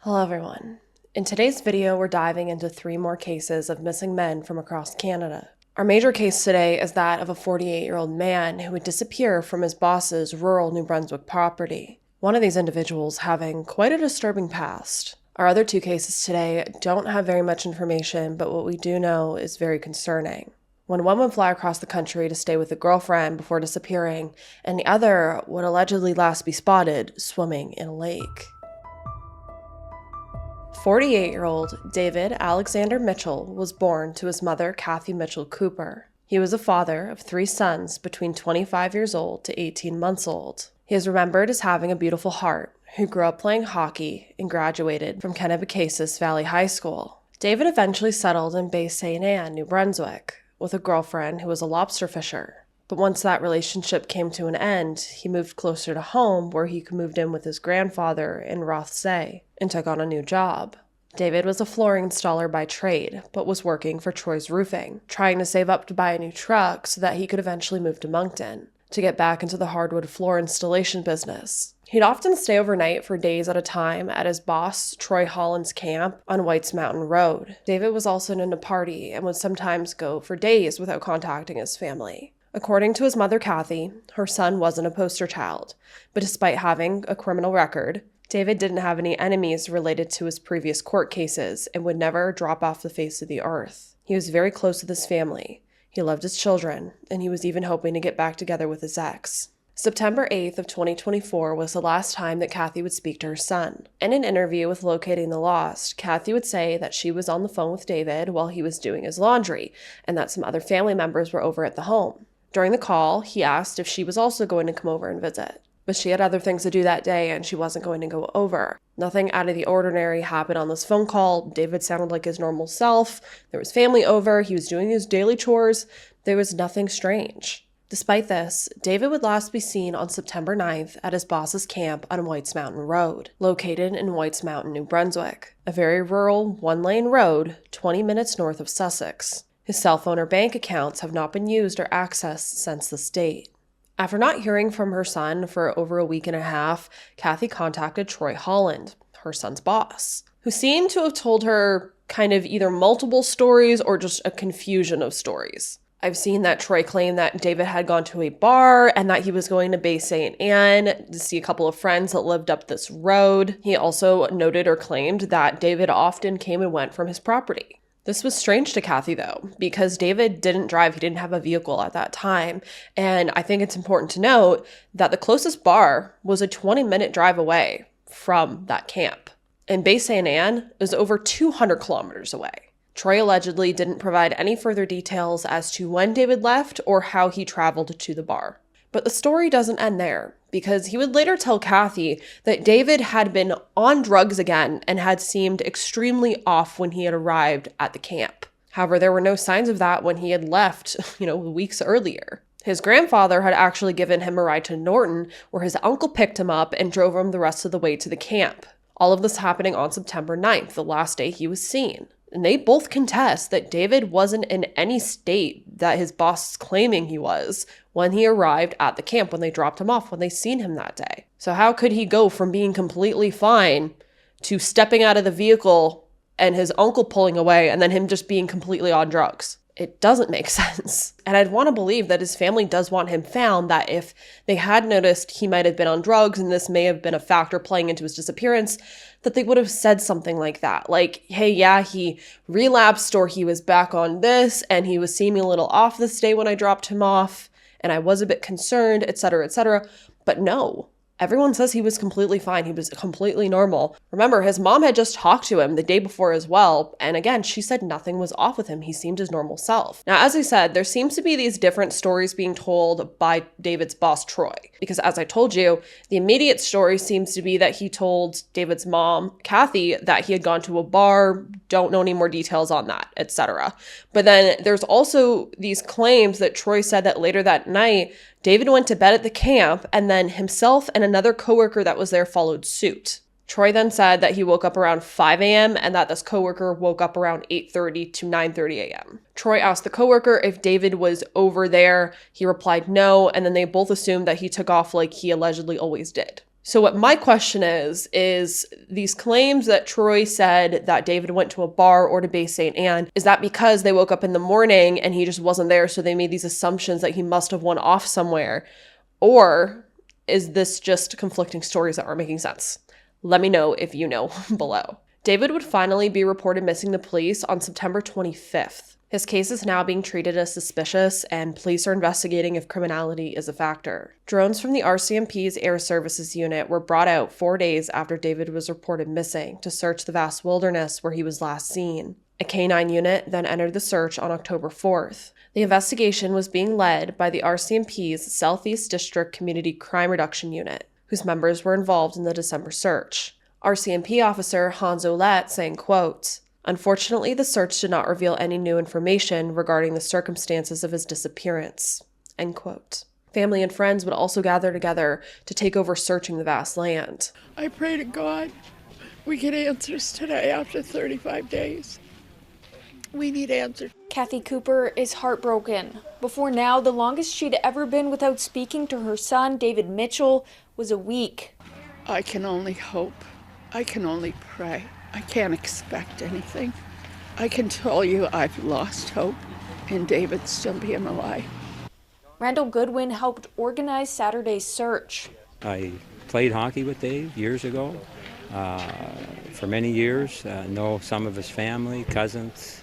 Hello everyone. In today's video, we're diving into 3 more cases of missing men from across Canada. Our major case today is that of a 48-year-old man who would disappear from his boss's rural New Brunswick property. One of these individuals having quite a disturbing past. Our other 2 cases today don't have very much information, but what we do know is very concerning. When one would fly across the country to stay with a girlfriend before disappearing, and the other would allegedly last be spotted swimming in a lake. 48-year-old David Alexander Mitchell was born to his mother, Kathy Mitchell Cooper. He was a father of 3 sons between 25 years old to 18 months old. He is remembered as having a beautiful heart, who grew up playing hockey and graduated from Kennebecasis Valley High School. David eventually settled in Bay St. Anne, New Brunswick, with a girlfriend who was a lobster fisher. But once that relationship came to an end, he moved closer to home where he moved in with his grandfather in Rothsay and took on a new job. David was a flooring installer by trade, but was working for Troy's Roofing, trying to save up to buy a new truck so that he could eventually move to Moncton to get back into the hardwood floor installation business. He'd often stay overnight for days at a time at his boss, Troy Holland's camp on Whites Mountain Road. David was also known to party and would sometimes go for days without contacting his family. According to his mother, Kathy, her son wasn't a poster child, but despite having a criminal record, David didn't have any enemies related to his previous court cases and would never drop off the face of the earth. He was very close with his family. He loved his children, and he was even hoping to get back together with his ex. September 8th of 2024 was the last time that Kathy would speak to her son. In an interview with Locating the Lost, Kathy would say that she was on the phone with David while he was doing his laundry, and that some other family members were over at the home. During the call, he asked if she was also going to come over and visit. But she had other things to do that day and she wasn't going to go over. Nothing out of the ordinary happened on this phone call. David sounded like his normal self. There was family over. He was doing his daily chores. There was nothing strange. Despite this, David would last be seen on September 9th at his boss's camp on Whites Mountain Road, located in Whites Mountain, New Brunswick, a very rural, 1-lane road 20 minutes north of Sussex. His cell phone or bank accounts have not been used or accessed since this date. After not hearing from her son for over a week and a half, Kathy contacted Troy Holland, her son's boss, who seemed to have told her kind of either multiple stories or just a confusion of stories. I've seen that Troy claimed that David had gone to a bar and that he was going to Bay St. Anne to see a couple of friends that lived up this road. He also noted or claimed that David often came and went from his property. This was strange to Kathy, though, because David didn't drive. He didn't have a vehicle at that time. And I think it's important to note that the closest bar was a 20-minute drive away from that camp. And Bay St. Anne is over 200 kilometers away. Troy allegedly didn't provide any further details as to when David left or how he traveled to the bar. But the story doesn't end there, because he would later tell Kathy that David had been on drugs again and had seemed extremely off when he had arrived at the camp. However, there were no signs of that when he had left, weeks earlier. His grandfather had actually given him a ride to Norton, where his uncle picked him up and drove him the rest of the way to the camp. All of this happening on September 9th, the last day he was seen. And they both contest that David wasn't in any state that his boss is claiming he was when he arrived at the camp, when they dropped him off, when they seen him that day. So how could he go from being completely fine to stepping out of the vehicle and his uncle pulling away and then him just being completely on drugs? It doesn't make sense. And I'd want to believe that his family does want him found, that if they had noticed he might have been on drugs and this may have been a factor playing into his disappearance, that they would have said something like that. Like, hey, yeah, he relapsed, or he was back on this and he was seeming a little off this day when I dropped him off and I was a bit concerned, etc., etc. But no. Everyone says he was completely fine. He was completely normal. Remember, his mom had just talked to him the day before as well. And again, she said nothing was off with him. He seemed his normal self. Now, as I said, there seems to be these different stories being told by David's boss, Troy. Because as I told you, the immediate story seems to be that he told David's mom, Kathy, that he had gone to a bar, don't know any more details on that, etc. But then there's also these claims that Troy said that later that night, David went to bed at the camp, and then himself and another coworker that was there followed suit. Troy then said that he woke up around 5 a.m. and that this coworker woke up around 8:30 to 9:30 a.m. Troy asked the coworker if David was over there. He replied no, and then they both assumed that he took off like he allegedly always did. So what my question is these claims that Troy said that David went to a bar or to Bay St. Anne, is that because they woke up in the morning and he just wasn't there, so they made these assumptions that he must have went off somewhere? Or is this just conflicting stories that aren't making sense? Let me know if you know below. David would finally be reported missing to police on September 25th. His case is now being treated as suspicious, and police are investigating if criminality is a factor. Drones from the RCMP's Air Services Unit were brought out 4 days after David was reported missing to search the vast wilderness where he was last seen. A K-9 unit then entered the search on October 4th. The investigation was being led by the RCMP's Southeast District Community Crime Reduction Unit, whose members were involved in the December search. RCMP officer Hans Ouellette saying, quote, "Unfortunately, the search did not reveal any new information regarding the circumstances of his disappearance." End quote. Family and friends would also gather together to take over searching the vast land. I pray to God we get answers today after 35 days. We need answers. Kathy Cooper is heartbroken. Before now, the longest she'd ever been without speaking to her son, David Mitchell, was a week. I can only hope. I can only pray. I can't expect anything. I can tell you I've lost hope in David still being alive. Randall Goodwin helped organize Saturday's search. I played hockey with Dave years ago, for many years. Know some of his family, cousins.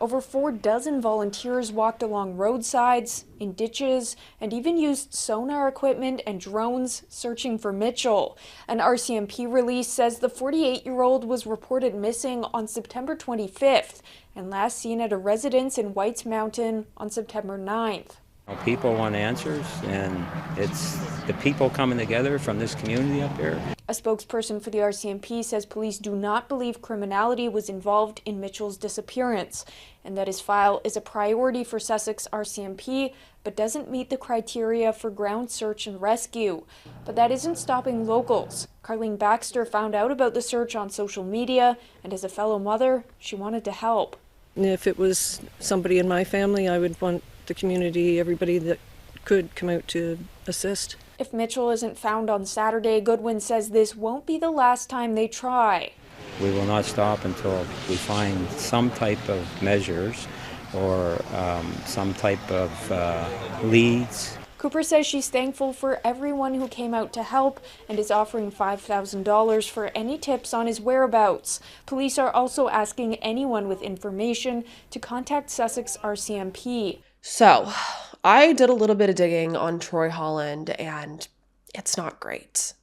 Over 4 dozen volunteers walked along roadsides, in ditches, and even used sonar equipment and drones searching for Mitchell. An RCMP release says the 48-year-old was reported missing on September 25th and last seen at a residence in Whites Mountain on September 9th. People want answers, and it's the people coming together from this community up here. A spokesperson for the RCMP says police do not believe criminality was involved in Mitchell's disappearance, and that his file is a priority for Sussex RCMP, but doesn't meet the criteria for ground search and rescue. But that isn't stopping locals. Carlene Baxter found out about the search on social media, and as a fellow mother, she wanted to help. If it was somebody in my family, I would want the community, everybody that could, come out to assist. If Mitchell isn't found on Saturday, Goodwin says this won't be the last time they try. We will not stop until we find some type of measures or some type of leads. Cooper says she's thankful for everyone who came out to help and is offering $5,000 for any tips on his whereabouts. Police are also asking anyone with information to contact Sussex RCMP. So, I did a little bit of digging on Troy Holland, and it's not great.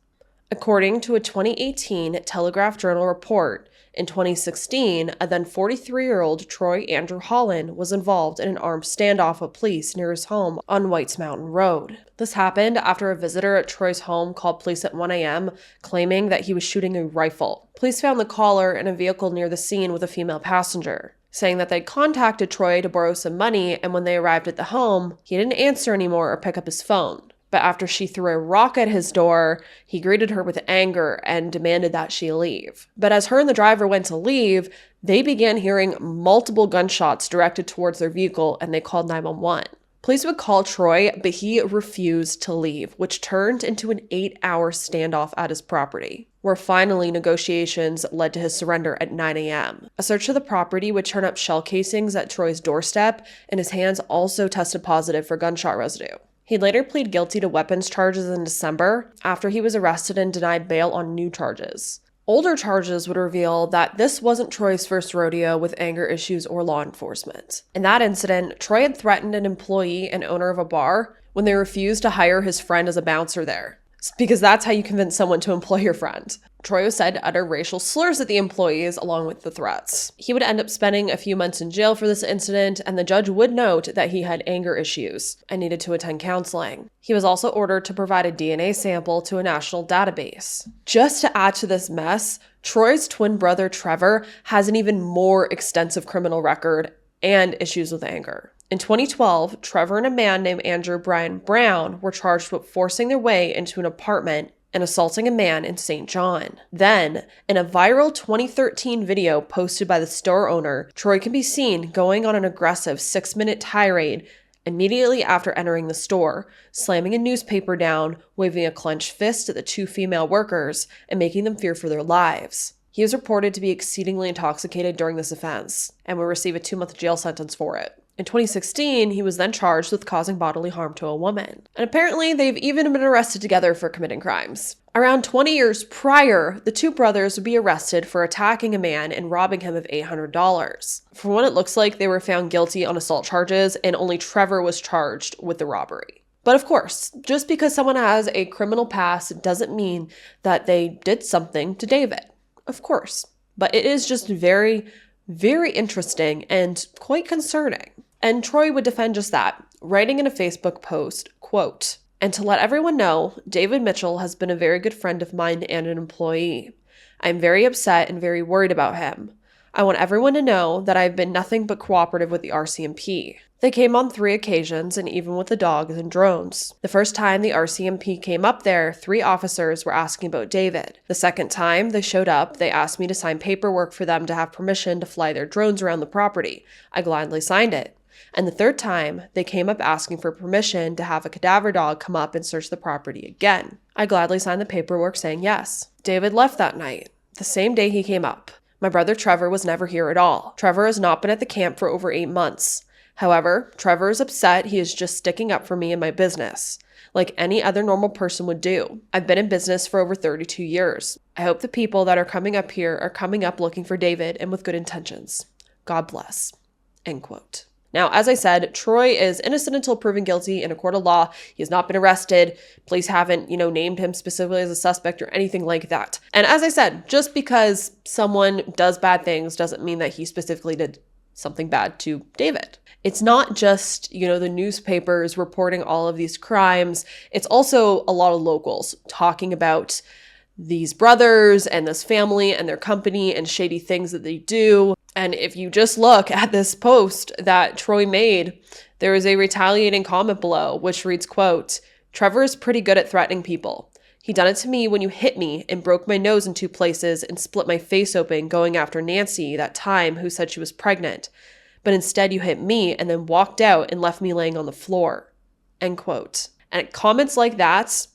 According to a 2018 Telegraph Journal report, in 2016, a then 43-year-old Troy Andrew Holland was involved in an armed standoff with police near his home on Whites Mountain Road. This happened after a visitor at Troy's home called police at 1 a.m., claiming that he was shooting a rifle. Police found the caller in a vehicle near the scene with a female passenger, saying that they'd contacted Troy to borrow some money, and when they arrived at the home, he didn't answer anymore or pick up his phone. But after she threw a rock at his door, he greeted her with anger and demanded that she leave. But as her and the driver went to leave, they began hearing multiple gunshots directed towards their vehicle, and they called 911. Police would call Troy, but he refused to leave, which turned into an 8-hour standoff at his property, where finally negotiations led to his surrender at 9 a.m. A search of the property would turn up shell casings at Troy's doorstep, and his hands also tested positive for gunshot residue. He'd later plead guilty to weapons charges in December after he was arrested and denied bail on new charges. Older charges would reveal that this wasn't Troy's first rodeo with anger issues or law enforcement. In that incident, Troy had threatened an employee and owner of a bar when they refused to hire his friend as a bouncer there, because that's how you convince someone to employ your friend. Troy was said to utter racial slurs at the employees along with the threats. He would end up spending a few months in jail for this incident, and the judge would note that he had anger issues and needed to attend counseling. He was also ordered to provide a DNA sample to a national database. Just to add to this mess, Troy's twin brother Trevor has an even more extensive criminal record and issues with anger. In 2012, Trevor and a man named Andrew Brian Brown were charged with forcing their way into an apartment and assaulting a man in St. John. Then, in a viral 2013 video posted by the store owner, Troy can be seen going on an aggressive 6-minute tirade immediately after entering the store, slamming a newspaper down, waving a clenched fist at the two female workers, and making them fear for their lives. He is reported to be exceedingly intoxicated during this offense and will receive a 2-month jail sentence for it. In 2016, he was then charged with causing bodily harm to a woman. And apparently, they've even been arrested together for committing crimes. Around 20 years prior, the two brothers would be arrested for attacking a man and robbing him of $800. From what it looks like, they were found guilty on assault charges, and only Trevor was charged with the robbery. But of course, just because someone has a criminal past doesn't mean that they did something to David. Of course. But it is just very, very interesting and quite concerning. And Troy would defend just that, writing in a Facebook post, quote, "And to let everyone know, David Mitchell has been a very good friend of mine and an employee. I'm very upset and very worried about him. I want everyone to know that I've been nothing but cooperative with the RCMP. They came on 3 occasions, and even with the dogs and drones. The first time the RCMP came up there, 3 officers were asking about David. The second time they showed up, they asked me to sign paperwork for them to have permission to fly their drones around the property. I gladly signed it. And the third time, they came up asking for permission to have a cadaver dog come up and search the property again. I gladly signed the paperwork saying yes. David left that night, the same day he came up. My brother Trevor was never here at all. Trevor has not been at the camp for over 8 months. However, Trevor is upset he is just sticking up for me and my business, like any other normal person would do. I've been in business for over 32 years. I hope the people that are coming up here are coming up looking for David and with good intentions. God bless." End quote. Now, as I said, Troy is innocent until proven guilty in a court of law. He has not been arrested. Police haven't, named him specifically as a suspect or anything like that. And as I said, just because someone does bad things doesn't mean that he specifically did something bad to David. It's not just, the newspapers reporting all of these crimes. It's also a lot of locals talking about these brothers and this family and their company and shady things that they do. And if you just look at this post that Troy made, there is a retaliating comment below, which reads, quote, "Trevor is pretty good at threatening people. He done it to me when you hit me and broke my nose in 2 places and split my face open going after Nancy that time who said she was pregnant. But instead you hit me and then walked out and left me laying on the floor." End quote. And comments like that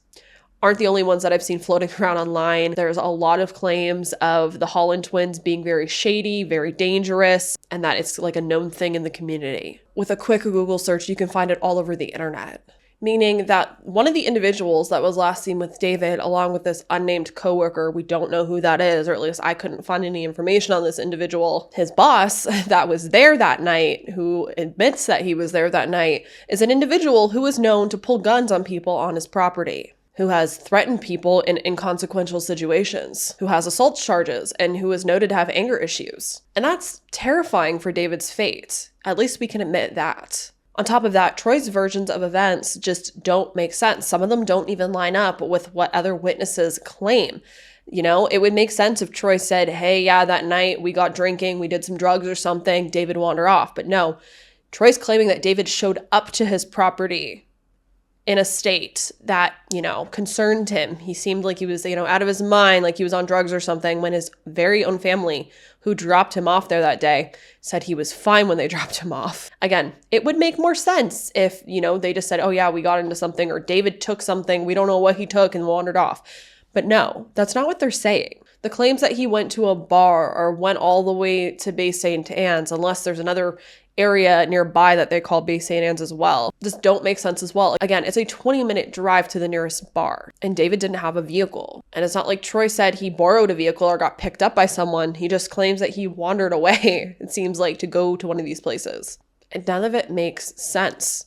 aren't the only ones that I've seen floating around online. There's a lot of claims of the Holland twins being very shady, very dangerous, and that it's like a known thing in the community. With a quick Google search, you can find it all over the internet. Meaning that one of the individuals that was last seen with David, along with this unnamed coworker, we don't know who that is, or at least I couldn't find any information on this individual. His boss that was there that night, who admits that he was there that night, is an individual who is known to pull guns on people on his property, who has threatened people in inconsequential situations, who has assault charges, and who is noted to have anger issues. And that's terrifying for David's fate. At least we can admit that. On top of that, Troy's versions of events just don't make sense. Some of them don't even line up with what other witnesses claim. It would make sense if Troy said, "Hey, yeah, that night we got drinking, we did some drugs or something, David wandered off." But no, Troy's claiming that David showed up to his property in a state that, concerned him. He seemed like he was, out of his mind, like he was on drugs or something, when his very own family, who dropped him off there that day, said he was fine when they dropped him off. Again, it would make more sense if, they just said, "Oh yeah, we got into something," or "David took something, we don't know what he took and wandered off." But no, that's not what they're saying. The claims that he went to a bar or went all the way to Bay St. Anne's, unless there's another area nearby that they call Bay St. Anne's as well, just don't make sense as well. Again, it's a 20-minute drive to the nearest bar, and David didn't have a vehicle. And it's not like Troy said he borrowed a vehicle or got picked up by someone. He just claims that he wandered away, it seems like, to go to one of these places. And none of it makes sense.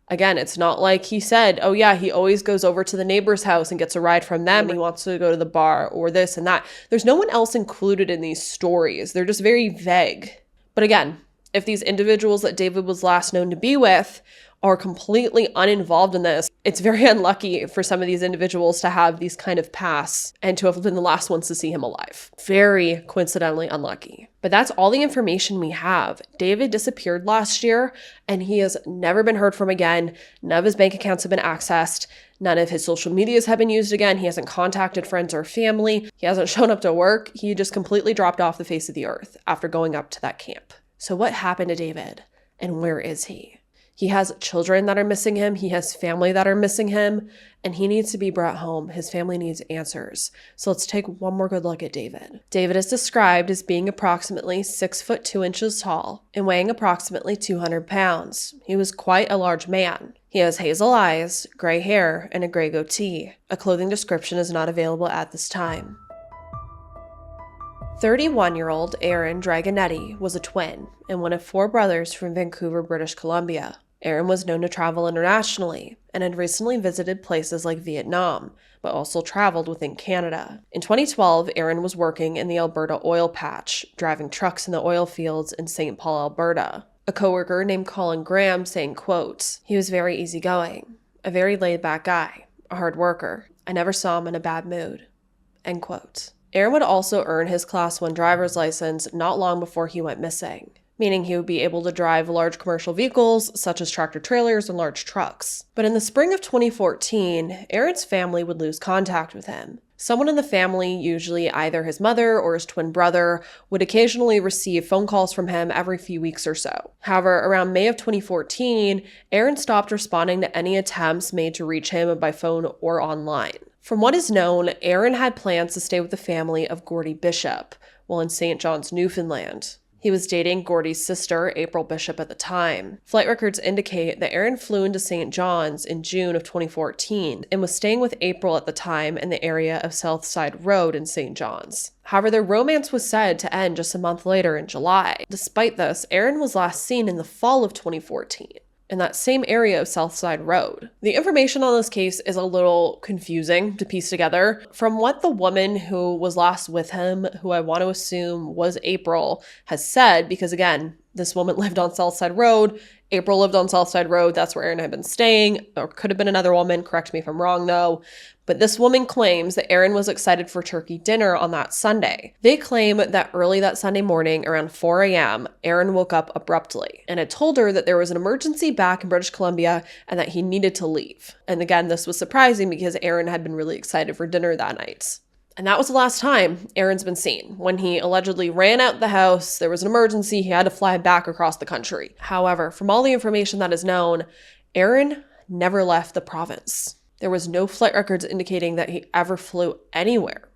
Again, it's not like he said, "Oh yeah, he always goes over to the neighbor's house and gets a ride from them. He wants to go to the bar," or this and that. There's no one else included in these stories. They're just very vague. But again, if these individuals that David was last known to be with are completely uninvolved in this, it's very unlucky for some of these individuals to have these kind of pasts and to have been the last ones to see him alive. Very coincidentally unlucky. But that's all the information we have. David disappeared last year and he has never been heard from again. None of his bank accounts have been accessed. None of his social medias have been used again. He hasn't contacted friends or family. He hasn't shown up to work. He just completely dropped off the face of the earth after going up to that camp. So what happened to David and where is he? He has children that are missing him. He has family that are missing him, and he needs to be brought home. His family needs answers. So let's take one more good look at David. David is described as being approximately 6 foot 2 inches tall and weighing approximately 200 pounds. He was quite a large man. He has hazel eyes, gray hair, and a gray goatee. A clothing description is not available at this time. 31-year-old Aaron Dragonetti was a twin and one of 4 brothers from Vancouver, British Columbia. Aaron was known to travel internationally and had recently visited places like Vietnam, but also traveled within Canada. In 2012, Aaron was working in the Alberta oil patch, driving trucks in the oil fields in St. Paul, Alberta. A coworker named Colin Graham saying, quote, "He was very easygoing, a very laid-back guy, a hard worker. I never saw him in a bad mood." End quote. Aaron would also earn his Class 1 driver's license not long before he went missing, meaning he would be able to drive large commercial vehicles such as tractor-trailers and large trucks. But in the spring of 2014, Aaron's family would lose contact with him. Someone in the family, usually either his mother or his twin brother, would occasionally receive phone calls from him every few weeks or so. However, around May of 2014, Aaron stopped responding to any attempts made to reach him by phone or online. From what is known, Aaron had plans to stay with the family of Gordie Bishop while in St. John's, Newfoundland. He was dating Gordie's sister, April Bishop, at the time. Flight records indicate that Aaron flew into St. John's in June of 2014 and was staying with April at the time in the area of Southside Road in St. John's. However, their romance was said to end just a month later in July. Despite this, Aaron was last seen in the fall of 2014. In that same area of Southside Road. The information on this case is a little confusing to piece together. From what the woman who was last with him, who I want to assume was April, has said, because again, this woman lived on Southside Road, April lived on Southside Road, that's where Aaron had been staying. There could have been another woman, correct me if I'm wrong though. But this woman claims that Aaron was excited for turkey dinner on that Sunday. They claim that early that Sunday morning, around 4 a.m., Aaron woke up abruptly and had told her that there was an emergency back in British Columbia and that he needed to leave. And again, this was surprising because Aaron had been really excited for dinner that night. And that was the last time Aaron's been seen. When he allegedly ran out the house, there was an emergency, he had to fly back across the country. However, from all the information that is known, Aaron never left the province. There was no flight records indicating that he ever flew anywhere,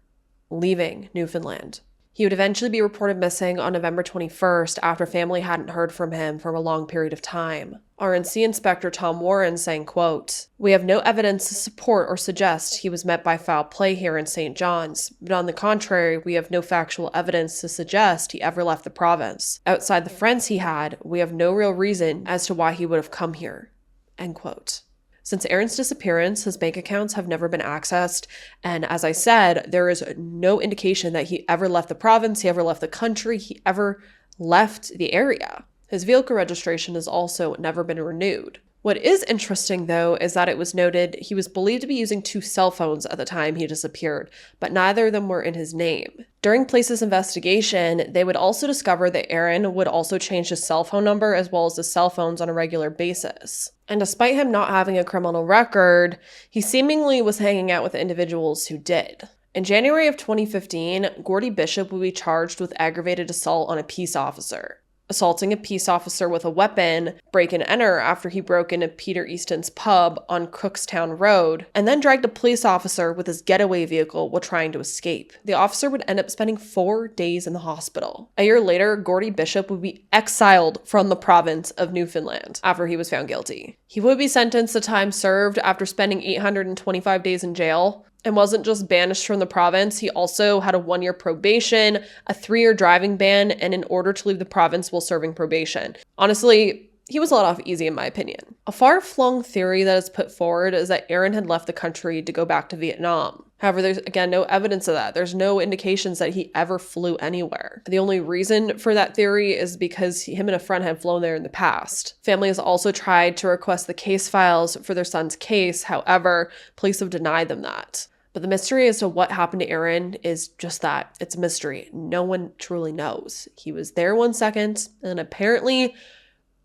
leaving Newfoundland. He would eventually be reported missing on November 21st after family hadn't heard from him for a long period of time. RNC Inspector Tom Warren saying, quote, "We have no evidence to support or suggest he was met by foul play here in St. John's, but on the contrary, we have no factual evidence to suggest he ever left the province. Outside the friends he had, we have no real reason as to why he would have come here." End quote. Since Aaron's disappearance, his bank accounts have never been accessed, and as I said, there is no indication that he ever left the province, he ever left the country, he ever left the area. His vehicle registration has also never been renewed. What is interesting, though, is that it was noted he was believed to be using 2 cell phones at the time he disappeared, but neither of them were in his name. During police's investigation, they would also discover that Aaron would also change his cell phone number as well as his cell phones on a regular basis. And despite him not having a criminal record, he seemingly was hanging out with individuals who did. In January of 2015, Gordie Bishop would be charged with aggravated assault on a peace officer. Assaulting a peace officer with a weapon, break and enter after he broke into Peter Easton's pub on Cookstown Road, and then dragged a police officer with his getaway vehicle while trying to escape. The officer would end up spending 4 days in the hospital. A year later, Gordie Bishop would be exiled from the province of Newfoundland after he was found guilty. He would be sentenced to time served after spending 825 days in jail. And wasn't just banished from the province, he also had a 1-year probation, a 3-year driving ban, and an order to leave the province while serving probation. Honestly, he was let off easy in my opinion. A far-flung theory that is put forward is that Aaron had left the country to go back to Vietnam. However, there's again no evidence of that. There's no indications that he ever flew anywhere. The only reason for that theory is because him and a friend had flown there in the past. Family has also tried to request the case files for their son's case. However, police have denied them that. But the mystery as to what happened to Aaron is just that. It's a mystery. No one truly knows. He was there 1 second and apparently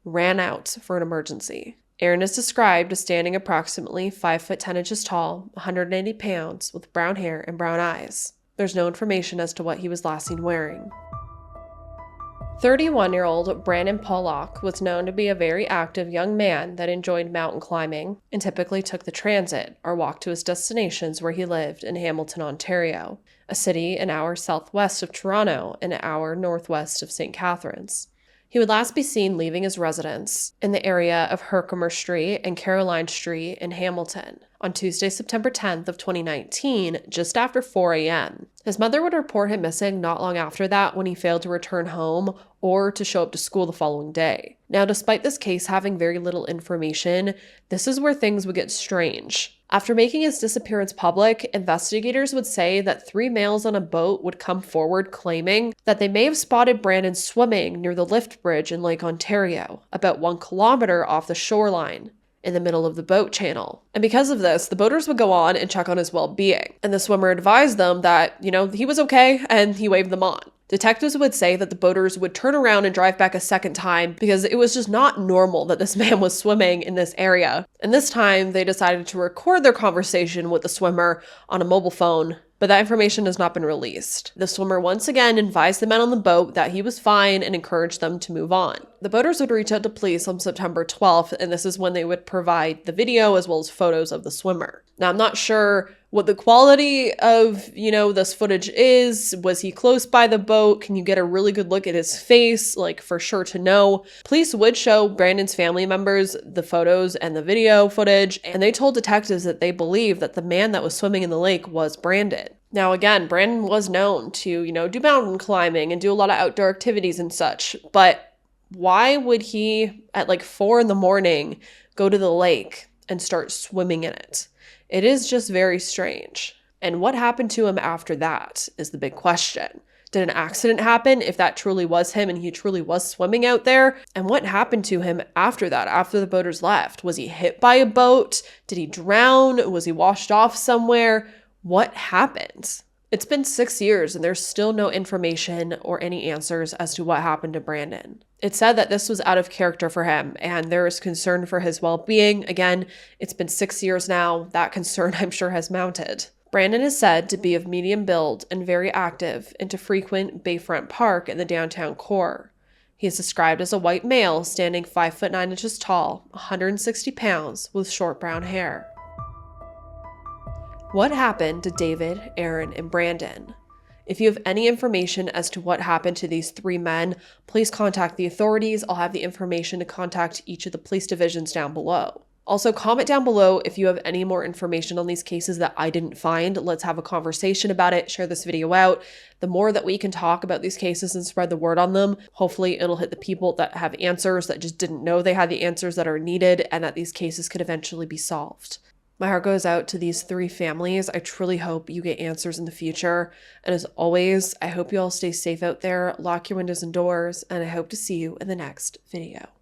ran out for an emergency. Aaron is described as standing approximately 5 foot 10 inches tall, 180 pounds, with brown hair and brown eyes. There's no information as to what he was last seen wearing. 31-year-old Brandon Pollock was known to be a very active young man that enjoyed mountain climbing and typically took the transit or walked to his destinations where he lived in Hamilton, Ontario, a city an hour southwest of Toronto and an hour northwest of St. Catharines. He would last be seen leaving his residence in the area of Herkimer Street and Caroline Street in Hamilton on Tuesday, September 10th of 2019, just after 4 a.m. His mother would report him missing not long after that when he failed to return home or to show up to school the following day. Now, despite this case having very little information, this is where things would get strange. After making his disappearance public, investigators would say that 3 males on a boat would come forward claiming that they may have spotted Brandon swimming near the lift bridge in Lake Ontario, about 1 kilometer off the shoreline, in the middle of the boat channel. And because of this, the boaters would go on and check on his well-being. And the swimmer advised them that, he was okay, and he waved them on. Detectives would say that the boaters would turn around and drive back a second time because it was just not normal that this man was swimming in this area. And this time, they decided to record their conversation with the swimmer on a mobile phone, but that information has not been released. The swimmer once again advised the men on the boat that he was fine and encouraged them to move on. The boaters would reach out to police on September 12th, and this is when they would provide the video as well as photos of the swimmer. Now, I'm not sure what the quality of, this footage is. Was he close by the boat? Can you get a really good look at his face? For sure to know. Police would show Brandon's family members the photos and the video footage, and they told detectives that they believed that the man that was swimming in the lake was Brandon. Now, again, Brandon was known to, do mountain climbing and do a lot of outdoor activities and such, but why would he, at 4 a.m, go to the lake and start swimming in it? It is just very strange. And what happened to him after that is the big question. Did an accident happen if that truly was him and he truly was swimming out there? And what happened to him after that, after the boaters left? Was he hit by a boat? Did he drown? Was he washed off somewhere? What happened? It's been 6 years and there's still no information or any answers as to what happened to Brandon. It's said that this was out of character for him and there is concern for his well-being. Again, it's been 6 years now. That concern, I'm sure, has mounted. Brandon is said to be of medium build and very active and to frequent Bayfront Park in the downtown core. He is described as a white male standing 5'9" tall, 160 pounds, with short brown hair. What happened to David, Aaron, and Brandon? If you have any information as to what happened to these 3 men, please contact the authorities. I'll have the information to contact each of the police divisions down below. Also, comment down below if you have any more information on these cases that I didn't find. Let's have a conversation about it. Share this video out. The more that we can talk about these cases and spread the word on them, hopefully it'll hit the people that have answers, that just didn't know they had the answers that are needed, and that these cases could eventually be solved. My heart goes out to these 3 families. I truly hope you get answers in the future. And as always, I hope you all stay safe out there, lock your windows and doors, and I hope to see you in the next video.